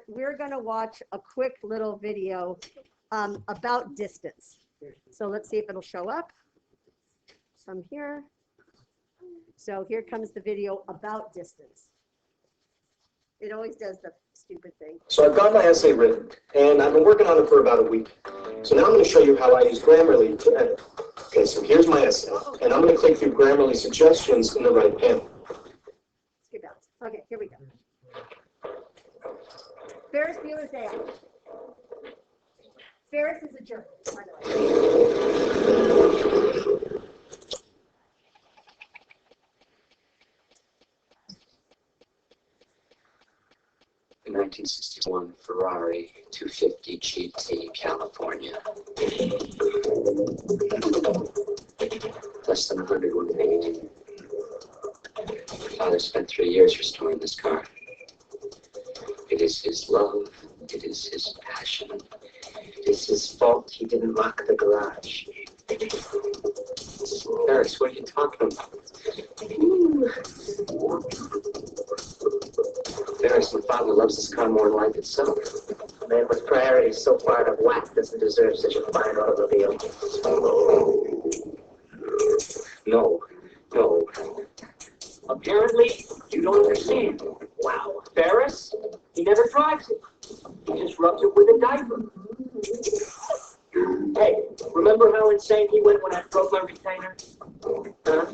we're going to watch a quick little video about distance. So let's see if it'll show up from here. So here comes the video about distance. It always does the stupid thing. So I've got my essay written, and I've been working on it for about a week. So now I'm going to show you how I use Grammarly to edit. Okay, so here's my essay, and I'm going to click through Grammarly suggestions in the right panel. Skip out. Okay, here we go. Ferris Bueller's Day Out. Ferris is a jerk, by the way. A 1961 Ferrari 250 GT, California. Less than 100 when paid. Father spent 3 years restoring this car. It is his love. It is his passion. It is his fault he didn't lock the garage. Ferris, what are you talking about? Ferris, my father loves this car more than life itself. A man with priorities so far out of whack doesn't deserve such a fine automobile. No. Apparently, you don't understand. Wow. Ferris, he never drives it. He just rubs it with a diaper. Hey, remember how insane he went when I broke my retainer? Huh?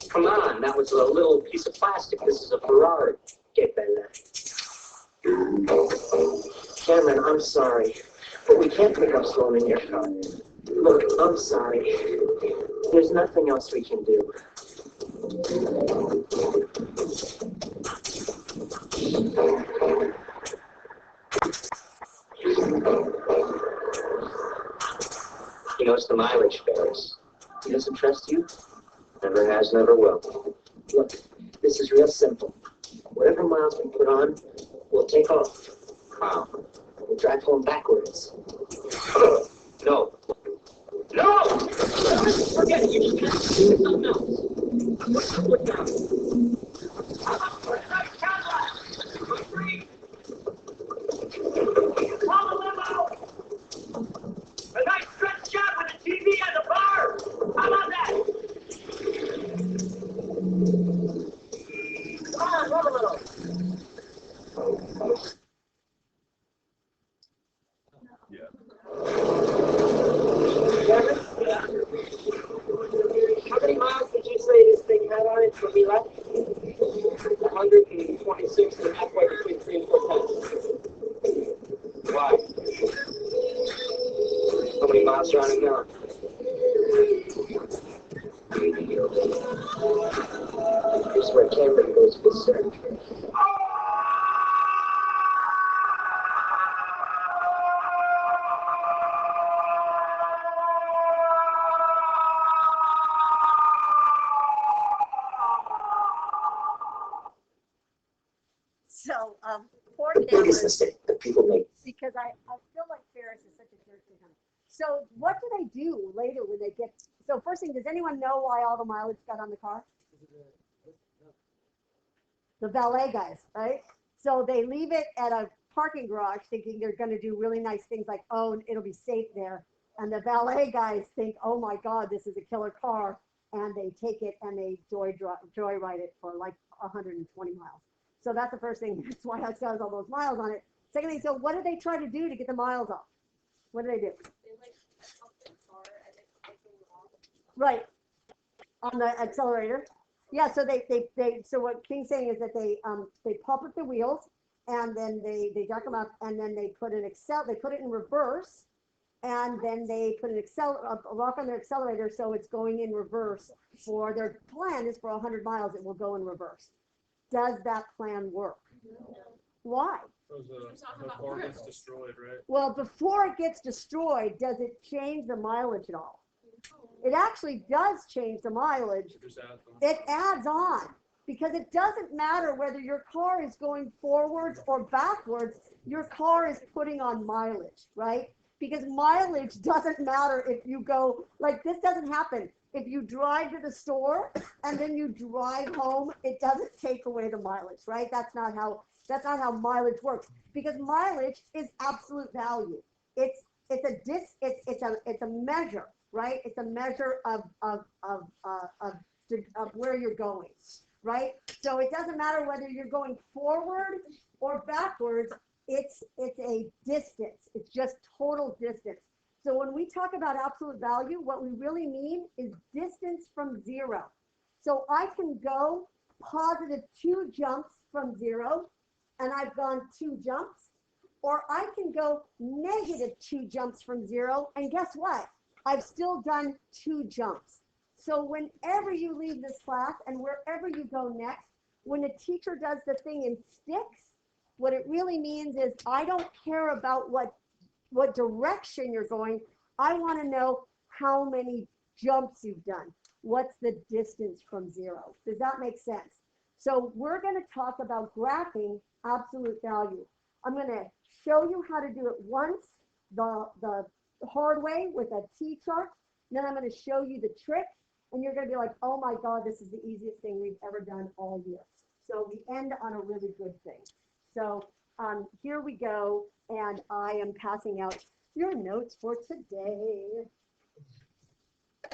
Come on, that was a little piece of plastic. This is a Ferrari. Get better. Cameron, I'm sorry, but we can't pick up Sloan in your car. Look, I'm sorry. There's nothing else we can do. He knows the mileage, Ferris. He doesn't trust you? Never has, never will. Look, this is real simple. Whatever miles we put on, we'll take off. Wow. We'll drive home backwards. No. No! Forget it. You just can't do something else. Put down. Call the limo! A nice stretch job with a TV and a bar! How about that? Come on, run a little. How many miles did you say this thing had on it when we left? 126 and halfway between 3 and 4 times. Why? How many miles are on it now? Here's where Cameron goes berserk. So, poor The biggest Cameron, mistake that people make. because I feel like Ferris is such a jerk to him. So what do they do later when they get, so first thing, does anyone know why all the mileage got on the car? The valet guys, right? So they leave it at a parking garage thinking they're going to do really nice things like, oh, it'll be safe there. And the valet guys think, oh my God, this is a killer car. And they take it and they joyride it for like 120 miles. So that's the first thing. That's why it has all those miles on it. Second thing, so what do they try to do to get the miles off? What do they do? Right. On the accelerator. Yeah, so so what King's saying is that they pump up the wheels and then they jack them up and then they put it in reverse and then they put a rock on their accelerator so it's going in reverse for their plan is for 100 miles it will go in reverse. Does that plan work? Why? Before it gets destroyed, right? Well, before it gets destroyed, does it change the mileage at all? It actually does change the mileage. It adds on because it doesn't matter whether your car is going forwards or backwards, your car is putting on mileage, right? Because mileage doesn't matter if you go, like this doesn't happen. If you drive to the store and then you drive home, it doesn't take away the mileage, right? That's not how That's not how mileage works, because mileage is absolute value. It's a measure, right? It's a measure of where you're going, right? So it doesn't matter whether you're going forward or backwards. It's a distance. It's just total distance. So when we talk about absolute value, what we really mean is distance from zero. So I can go positive 2 jumps from zero, and I've gone 2 jumps, or I can go negative 2 jumps from zero, and guess what? I've still done 2 jumps. So whenever you leave this class and wherever you go next, when a teacher does the thing in sticks, what it really means is I don't care about what direction you're going. I want to know how many jumps you've done. What's the distance from zero? Does that make sense? So we're going to talk about graphing absolute value. I'm going to show you how to do it once the hard way with a T-chart. Then I'm going to show you the trick, and you're going to be like, oh my God, this is the easiest thing we've ever done all year. So we end on a really good thing. So here we go, and I am passing out your notes for today.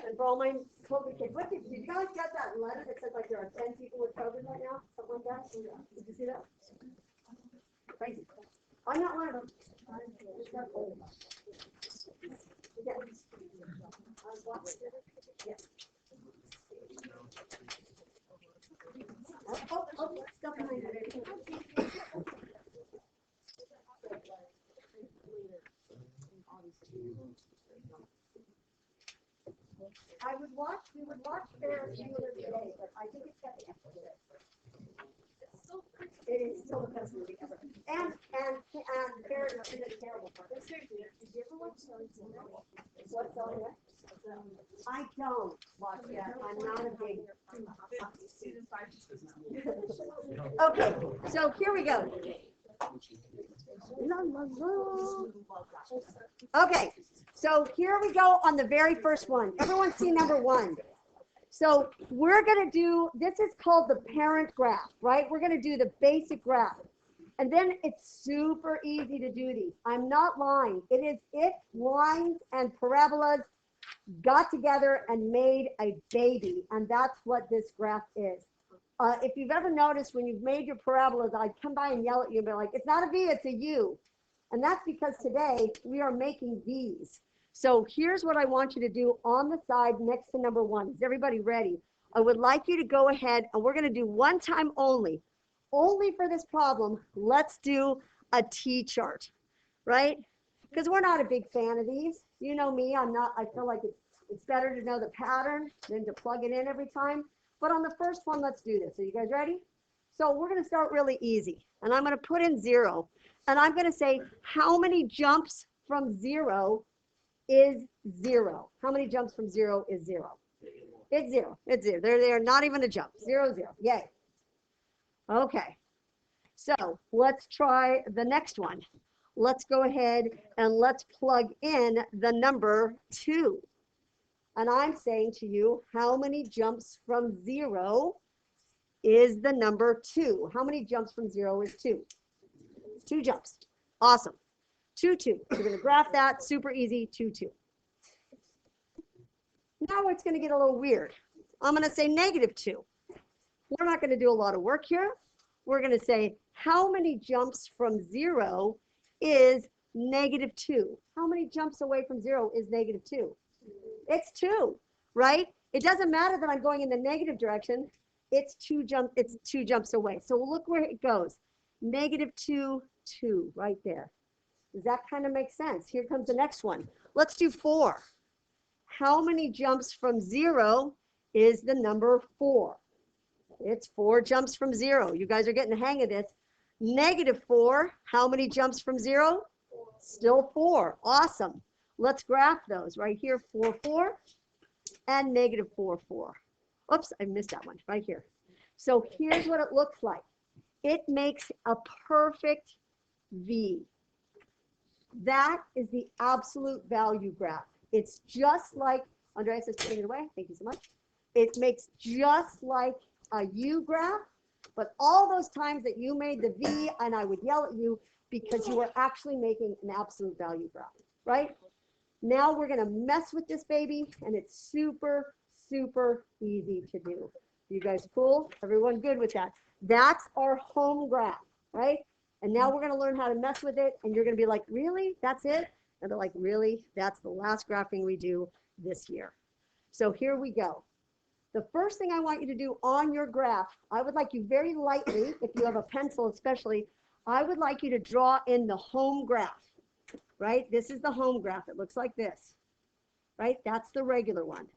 And for all my COVID kids, did you guys get that letter that says like there are 10 people with COVID right now? Something like that? Did you see that? Crazy. I'm not one of them. Yeah. Yeah. Stuff behind it. We would watch Ferris Bueller today, but I think it's got the extra bit. It is still the best movie ever. And Ferris is a terrible part. Did you ever watch What's on there? I don't watch that. I'm not a big. Okay, so here we go. Okay, so here we go on the very first one. Everyone see number 1. So we're going to do, this is called the parent graph, right? We're going to do the basic graph. And then it's super easy to do these. I'm not lying. It is if lines and parabolas got together and made a baby. And that's what this graph is. If you've ever noticed when you've made your parabolas, I'd come by and yell at you and be like, it's not a V, it's a U. And that's because today we are making V's. So here's what I want you to do on the side next to number 1. Is everybody ready? I would like you to go ahead, and we're going to do one time only. Only for this problem, let's do a T-chart, right? Because we're not a big fan of these. You know me, I feel like it's better to know the pattern than to plug it in every time. But on the first one, let's do this. Are you guys ready? So we're going to start really easy. And I'm going to put in 0. And I'm going to say, how many jumps from 0 is 0? How many jumps from 0 is 0? It's 0. It's 0. They're not even a jump. 0, 0. Yay. Okay. So let's try the next one. Let's go ahead and let's plug in the number 2. And I'm saying to you, how many jumps from 0 is the number 2? How many jumps from 0 is 2? 2 jumps. Awesome. 2, 2. We're going to graph that. Super easy. 2, 2. Now it's going to get a little weird. I'm going to say negative 2. We're not going to do a lot of work here. We're going to say, how many jumps from 0 is negative 2? How many jumps away from 0 is negative 2? It's 2, right? It doesn't matter that I'm going in the negative direction. It's 2 jumps away. So look where it goes. Negative 2, 2, right there. Does that kind of make sense? Here comes the next one. Let's do 4. How many jumps from 0 is the number 4? It's 4 jumps from 0. You guys are getting the hang of this. Negative 4, how many jumps from 0? Still 4. Awesome. Let's graph those right here. 4, 4, and negative 4, 4. Oops, I missed that one right here. So here's what it looks like. It makes a perfect V. That is the absolute value graph. It's just like, Andreas is putting it away. Thank you so much. It makes just like a U graph, But all those times that you made the V and I would yell at you because you were actually making an absolute value graph, right? Now we're going to mess with this baby, and it's super, super easy to do. You guys cool? Everyone good with that? That's our home graph, right? And now we're going to learn how to mess with it, and you're going to be like, really? That's it? And they're like, really? That's the last graphing we do this year. So here we go. The first thing I want you to do on your graph, I would like you very lightly, if you have a pencil especially, I would like you to draw in the home graph, right? This is the home graph. It looks like this, right? That's the regular one.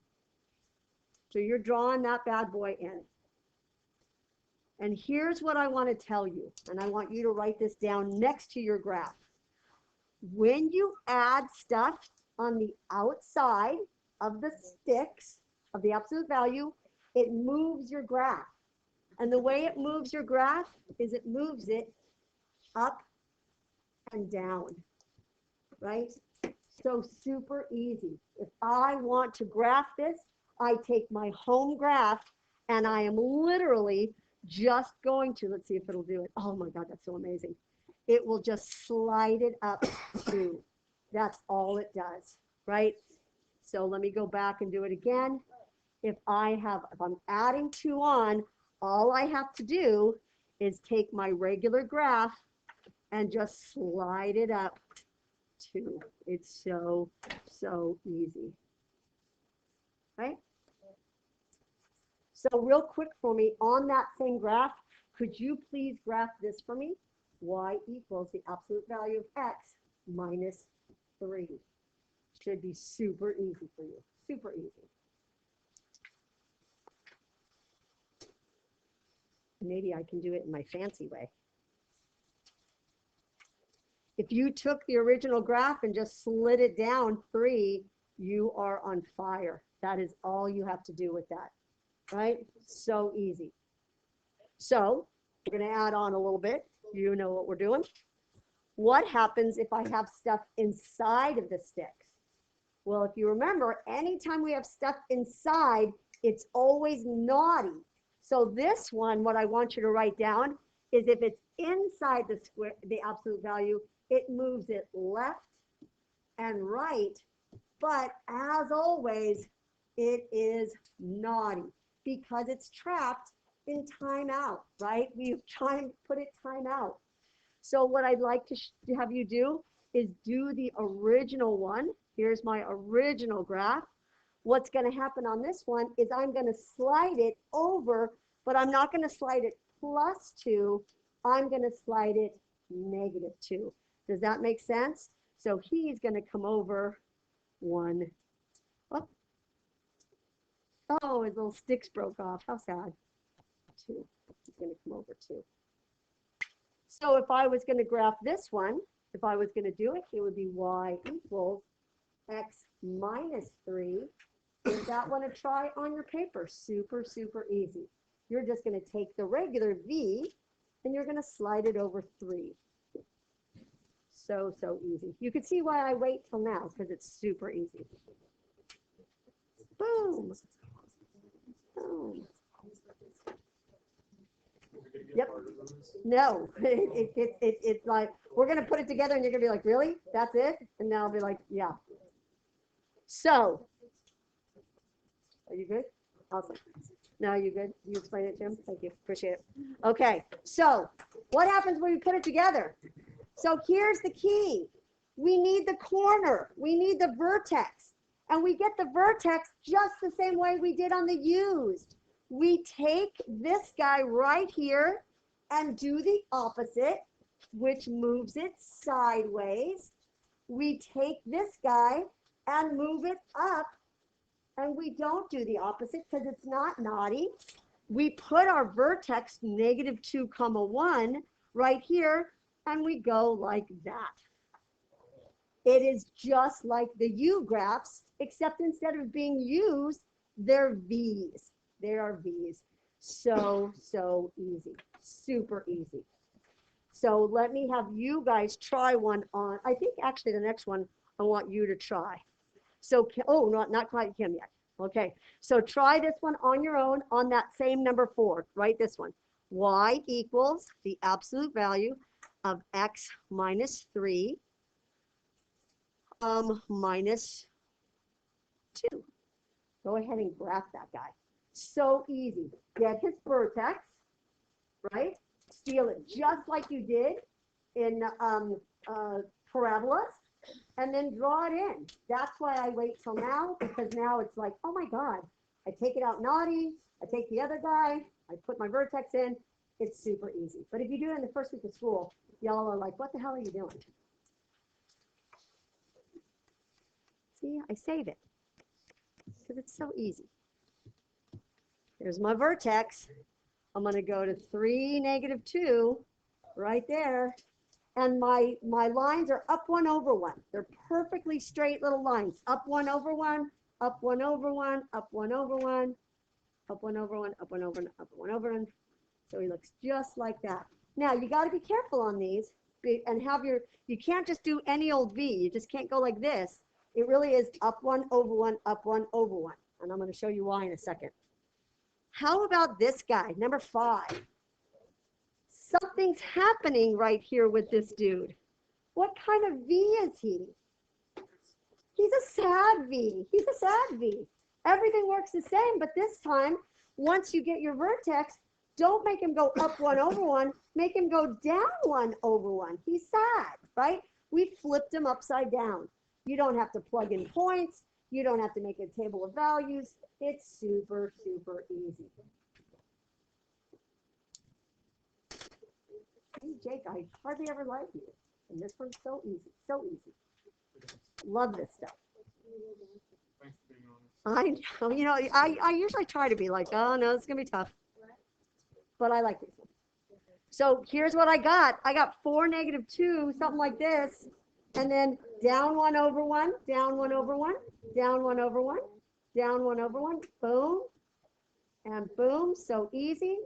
So you're drawing that bad boy in. And here's what I want to tell you, and I want you to write this down next to your graph. When you add stuff on the outside of the sticks of the absolute value, it moves your graph. And the way it moves your graph is it moves it up and down, right? So super easy. If I want to graph this, I take my home graph and I am literally just going to, let's see if it'll do it. Oh my God, that's so amazing. It will just slide it up to. That's all it does, right? So let me go back and do it again. If I'm adding 2 on, all I have to do is take my regular graph and just slide it up 2. It's so, so easy, right? So real quick for me, on that same graph, could you please graph this for me? Y equals the absolute value of x minus 3. Should be super easy for you, super easy. Maybe I can do it in my fancy way. If you took the original graph and just slid it down 3, you are on fire. That is all you have to do with that, right? So easy. So we're going to add on a little bit. You know what we're doing. What happens if I have stuff inside of the sticks? Well, if you remember, anytime we have stuff inside, it's always naughty. So this one, what I want you to write down is if it's inside the square, the absolute value, it moves it left and right. But as always, it is naughty because it's trapped in timeout, right? We've tried to put it timeout. So what I'd like to have you do is do the original one. Here's my original graph. What's going to happen on this one is I'm going to slide it over, but I'm not going to slide it +2. I'm going to slide it -2. Does that make sense? So he's going to come over 1. Oh, oh, his little sticks broke off. How sad. 2. He's going to come over 2. So if I was going to graph this one, if I was going to do it, it would be y equals x minus 3. Give that one a try on your paper. Super, super easy. You're just going to take the regular v and you're going to slide it over 3. So, so easy. You can see why I wait till now, because it's super easy. Boom. Boom. Yep. No, it's like, we're going to put it together and you're going to be like, really? That's it? And then I'll be like, yeah. So, are you good? Awesome. No, you good? You explain it, Jim? Thank you. Appreciate it. Okay. So, what happens when we put it together? So, here's the key. We need the corner. We need the vertex. And we get the vertex just the same way we did on the used. We take this guy right here and do the opposite, which moves it sideways. We take this guy and move it up, and we don't do the opposite because it's not naughty. We put our vertex -2, 1 right here, and we go like that. It is just like the U graphs, except instead of being U's, they're V's. They are V's. So, so easy. Super easy. So let me have you guys try one on, I think actually the next one I want you to try. So, oh, not quite Kim yet. Okay, so try this one on your own on that same number 4, right? This one. y equals the absolute value of x minus 3 minus 2. Go ahead and graph that guy. So easy. Get his vertex, right? Steal it just like you did in parabolas, and then draw it in. That's why I wait till now, because now it's like, oh my God, I take it out naughty, I take the other guy, I put my vertex in. It's super easy. But if you do it in the first week of school, y'all are like, what the hell are you doing? See, I save it because it's so easy. There's my vertex. I'm going to go to 3, negative 2, right there. And my lines are up 1 over 1. They're perfectly straight little lines. Up 1 over 1, up 1 over 1, up 1 over 1, up 1 over 1, up 1 over 1, up 1 over 1. So he looks just like that. Now, you got to be careful on these and have you can't just do any old V. You just can't go like this. It really is up 1 over 1, up 1 over 1. And I'm going to show you why in a second. How about this guy, number 5? Something's happening right here with this dude. What kind of V is he? He's a sad V. He's a sad V. Everything works the same, but this time, once you get your vertex, don't make him go up 1 over 1. Make him go down 1 over 1. He's sad, right? We flipped him upside down. You don't have to plug in points. You don't have to make a table of values. It's super, super easy. Hey, Jake, I hardly ever like you. And this one's so easy, so easy. Love this stuff. Thanks for being honest. I know, you know, I usually try to be like, oh no, it's gonna be tough. But I like these ones. So here's what I got. I got 4, negative 2, something like this. And then down 1 over 1, down 1 over 1, down 1 over 1, down 1 over 1, boom, and boom, so easy.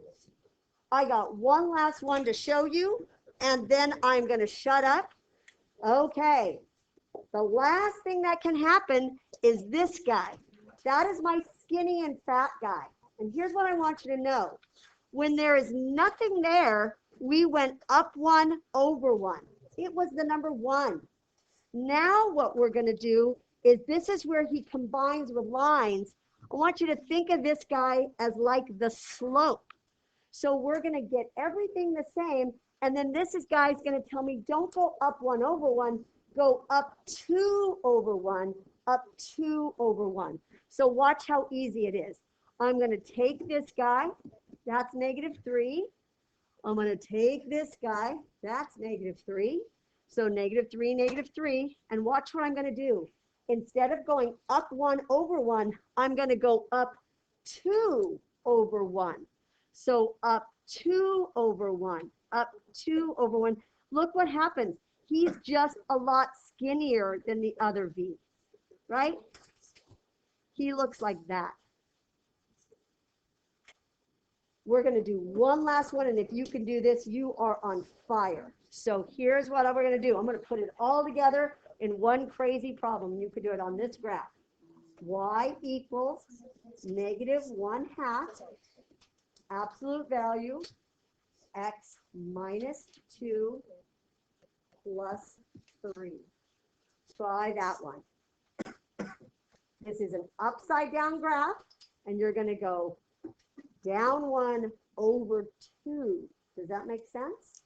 I got one last one to show you, and then I'm going to shut up. Okay, the last thing that can happen is this guy. That is my skinny and fat guy. And here's what I want you to know. When there is nothing there, we went up 1 over 1. It was the number 1. Now what we're going to do is this is where he combines with lines. I want you to think of this guy as like the slope. So we're going to get everything the same. And then this is guy's going to tell me, don't go up 1 over 1, go up 2 over 1, up 2 over 1. So watch how easy it is. I'm going to take this guy. That's negative 3. I'm going to take this guy. That's negative 3. So negative 3, negative 3. And watch what I'm going to do. Instead of going up 1 over 1, I'm going to go up 2 over 1. So up 2 over 1, up 2 over 1. Look what happens. He's just a lot skinnier than the other V, right? He looks like that. We're going to do one last one, and if you can do this, you are on fire. So here's what we're going to do. I'm going to put it all together in one crazy problem. You could do it on this graph. Y equals negative 1/2 absolute value x minus 2 plus 3. Try that one. This is an upside down graph, and you're going to go down 1 over 2. Does that make sense?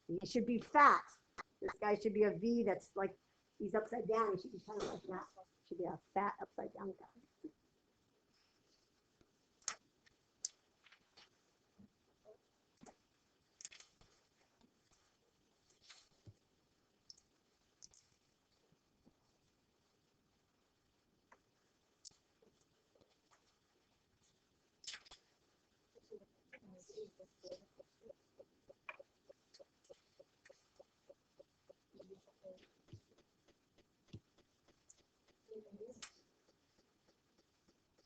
He should be fat. This guy should be a V that's like, he's upside down. He should be kind of like that. Should be a fat upside down guy.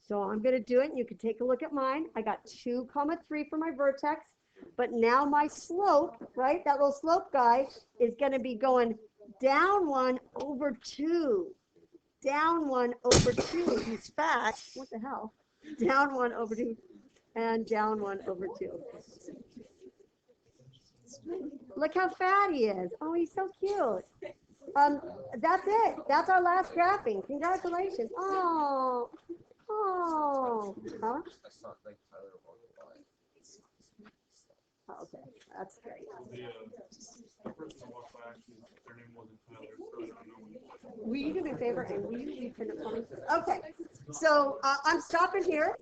So I'm going to do it. You can take a look at mine. I got 2, 3 for my vertex. But now my slope, right, that little slope guy is going to be going down 1 over 2. down 1 over 2. He's fat. What the hell? Down 1 over 2 and down 1 over 2. Look how fat he is. Oh, he's so cute. That's it. That's our last graphing. Congratulations. Oh, oh. Huh? Oh, okay, that's great. The person that walked by, actually, their name wasn't Tyler, so I don't know. Will you do me a favor and will you leave for the phone? Okay, so I'm stopping here.